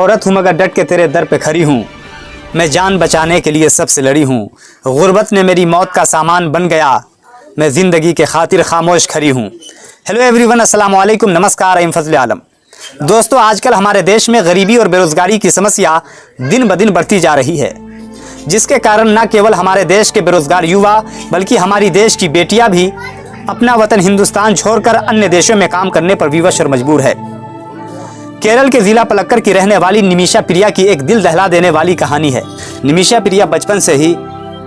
औरत हूँ मगर डट के तेरे दर पे खड़ी हूँ, मैं जान बचाने के लिए सबसे लड़ी हूँ। गुर्बत ने मेरी मौत का सामान बन गया, मैं ज़िंदगी के खातिर खामोश खड़ी हूँ। हेलो एवरीवन, अस्सलाम वालेकुम, नमस्कार, आई एम फजल आलम। दोस्तों, आजकल हमारे देश में गरीबी और बेरोज़गारी की समस्या दिन ब दिन बढ़ती जा रही है, जिसके कारण न केवल हमारे देश के बेरोज़गार युवा बल्कि हमारी देश की बेटियां भी अपना वतन हिंदुस्तान छोड़कर अन्य देशों में काम करने पर विवश और मजबूर है। केरल के ज़िला पलक्कड़ की रहने वाली निमिषा प्रिया की एक दिल दहला देने वाली कहानी है। निमिषा प्रिया बचपन से ही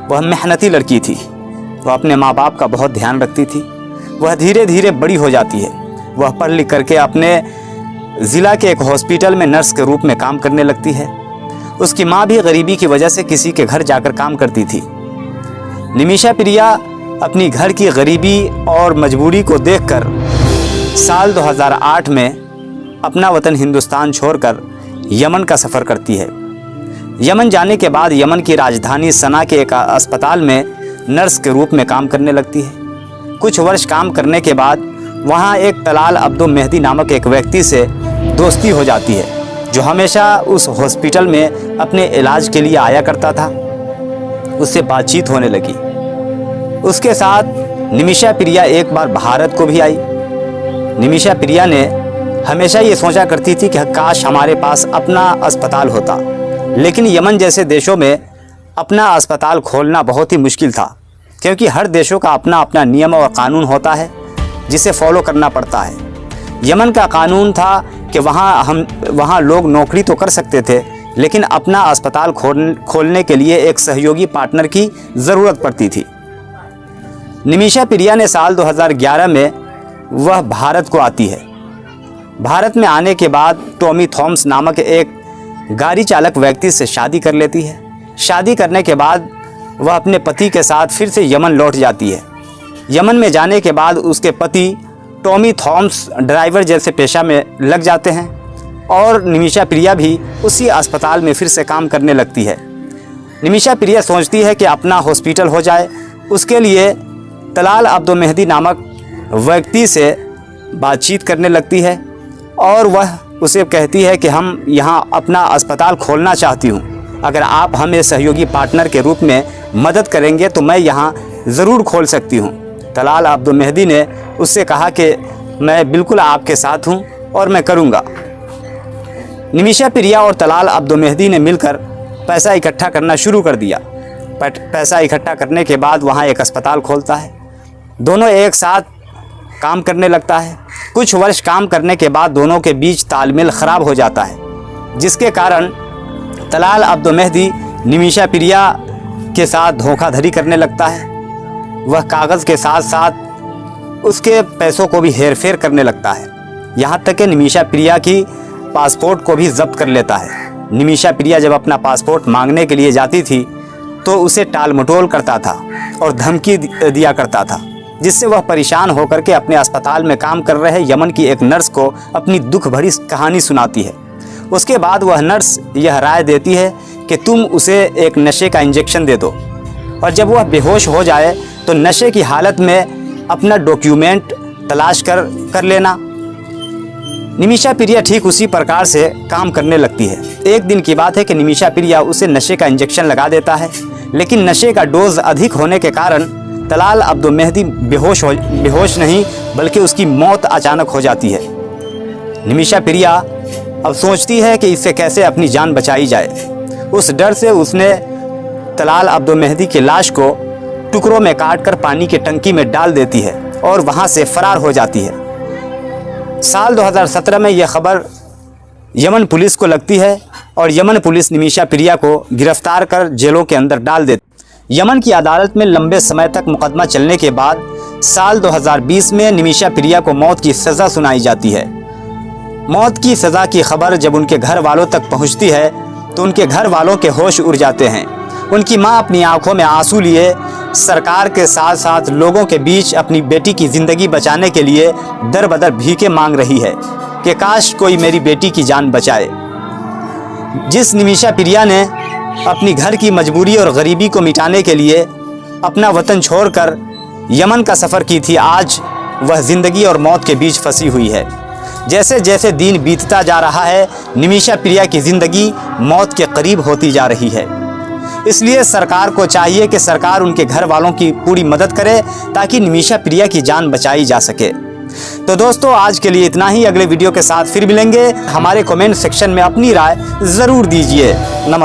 वह मेहनती लड़की थी। वह अपने माँ बाप का बहुत ध्यान रखती थी। वह धीरे धीरे बड़ी हो जाती है। वह पढ़ लिख करके अपने ज़िला के एक हॉस्पिटल में नर्स के रूप में काम करने लगती है। उसकी माँ भी गरीबी की वजह से किसी के घर जाकर काम करती थी। निमिषा प्रिया अपनी घर की गरीबी और मजबूरी को देखकर साल 2008 में अपना वतन हिंदुस्तान छोड़कर यमन का सफ़र करती है। यमन जाने के बाद यमन की राजधानी सना के एक अस्पताल में नर्स के रूप में काम करने लगती है। कुछ वर्ष काम करने के बाद वहाँ एक तलाल अब्दो मेहदी नामक एक व्यक्ति से दोस्ती हो जाती है, जो हमेशा उस हॉस्पिटल में अपने इलाज के लिए आया करता था। उससे बातचीत होने लगी। उसके साथ निमिषा प्रिया एक बार भारत को भी आई। निमिषा प्रिया ने हमेशा ये सोचा करती थी कि काश हमारे पास अपना अस्पताल होता, लेकिन यमन जैसे देशों में अपना अस्पताल खोलना बहुत ही मुश्किल था, क्योंकि हर देशों का अपना अपना नियम और कानून होता है जिसे फॉलो करना पड़ता है। यमन का कानून था कि वहाँ लोग नौकरी तो कर सकते थे, लेकिन अपना अस्पताल खोलने के लिए एक सहयोगी पार्टनर की ज़रूरत पड़ती थी। निमिषा प्रिया ने साल 2011 में वह भारत को आती है। भारत में आने के बाद टॉमी थॉमस नामक एक गाड़ी चालक व्यक्ति से शादी कर लेती है। शादी करने के बाद वह अपने पति के साथ फिर से यमन लौट जाती है। यमन में जाने के बाद उसके पति टॉमी थॉमस ड्राइवर जैसे पेशा में लग जाते हैं और निमिषा प्रिया भी उसी अस्पताल में फिर से काम करने लगती है। निमिषा प्रिया सोचती है कि अपना हॉस्पिटल हो जाए। उसके लिए तलाल अब्दो मेहदी नामक व्यक्ति से बातचीत करने लगती है और वह उसे कहती है कि हम यहाँ अपना अस्पताल खोलना चाहती हूँ, अगर आप हमें सहयोगी पार्टनर के रूप में मदद करेंगे तो मैं यहाँ ज़रूर खोल सकती हूँ। तलाल अब्दो मेहदी ने उससे कहा कि मैं बिल्कुल आपके साथ हूँ और मैं करूँगा। निमिषा प्रिया और तलाल अब्दो मेहदी ने मिलकर पैसा इकट्ठा करना शुरू कर दिया। पैसा इकट्ठा करने के बाद वहाँ एक अस्पताल खोलता है। दोनों एक साथ काम करने लगता है। कुछ वर्ष काम करने के बाद दोनों के बीच तालमेल ख़राब हो जाता है, जिसके कारण तलाल अब्दो मेहदी निमिषा प्रिया के साथ धोखाधड़ी करने लगता है। वह कागज़ के साथ साथ उसके पैसों को भी हेरफेर करने लगता है, यहाँ तक कि निमिषा प्रिया की पासपोर्ट को भी जब्त कर लेता है। निमिषा प्रिया जब अपना पासपोर्ट मांगने के लिए जाती थी तो उसे टाल मटोल करता था और धमकी दिया करता था, जिससे वह परेशान होकर के अपने अस्पताल में काम कर रहे यमन की एक नर्स को अपनी दुख भरी कहानी सुनाती है। उसके बाद वह नर्स यह राय देती है कि तुम उसे एक नशे का इंजेक्शन दे दो और जब वह बेहोश हो जाए तो नशे की हालत में अपना डॉक्यूमेंट तलाश कर लेना। निमिषा प्रिया ठीक उसी प्रकार से काम करने लगती है। एक दिन की बात है कि निमिषा प्रिया उसे नशे का इंजेक्शन लगा देता है, लेकिन नशे का डोज अधिक होने के कारण तलाल अब्दो मेहदी बेहोश नहीं बल्कि उसकी मौत अचानक हो जाती है। निमिषा प्रिया अब सोचती है कि इससे कैसे अपनी जान बचाई जाए। उस डर से उसने तलाल अब्दो मेहदी की लाश को टुकड़ों में काटकर पानी की टंकी में डाल देती है और वहां से फरार हो जाती है। साल 2017 में यह खबर यमन पुलिस को लगती है और यमन पुलिस निमिषा प्रिया को गिरफ्तार कर जेलों के अंदर डाल देती। यमन की अदालत में लंबे समय तक मुकदमा चलने के बाद साल 2020 में निमिषा प्रिया को मौत की सज़ा सुनाई जाती है। मौत की सज़ा की खबर जब उनके घर वालों तक पहुंचती है तो उनके घर वालों के होश उड़ जाते हैं। उनकी मां अपनी आंखों में आंसू लिए सरकार के साथ साथ लोगों के बीच अपनी बेटी की ज़िंदगी बचाने के लिए दर बदर भीखे मांग रही है कि काश कोई मेरी बेटी की जान बचाए। जिस निमिषा प्रिया ने अपनी घर की मजबूरी और गरीबी को मिटाने के लिए अपना वतन छोड़कर यमन का सफ़र की थी, आज वह ज़िंदगी और मौत के बीच फंसी हुई है। जैसे जैसे दिन बीतता जा रहा है, निमिषा प्रिया की ज़िंदगी मौत के करीब होती जा रही है। इसलिए सरकार को चाहिए कि सरकार उनके घर वालों की पूरी मदद करे ताकि निमिषा प्रिया की जान बचाई जा सके। तो दोस्तों, आज के लिए इतना ही। अगले वीडियो के साथ फिर मिलेंगे। हमारे कमेंट सेक्शन में अपनी राय ज़रूर दीजिए। नमस्कार।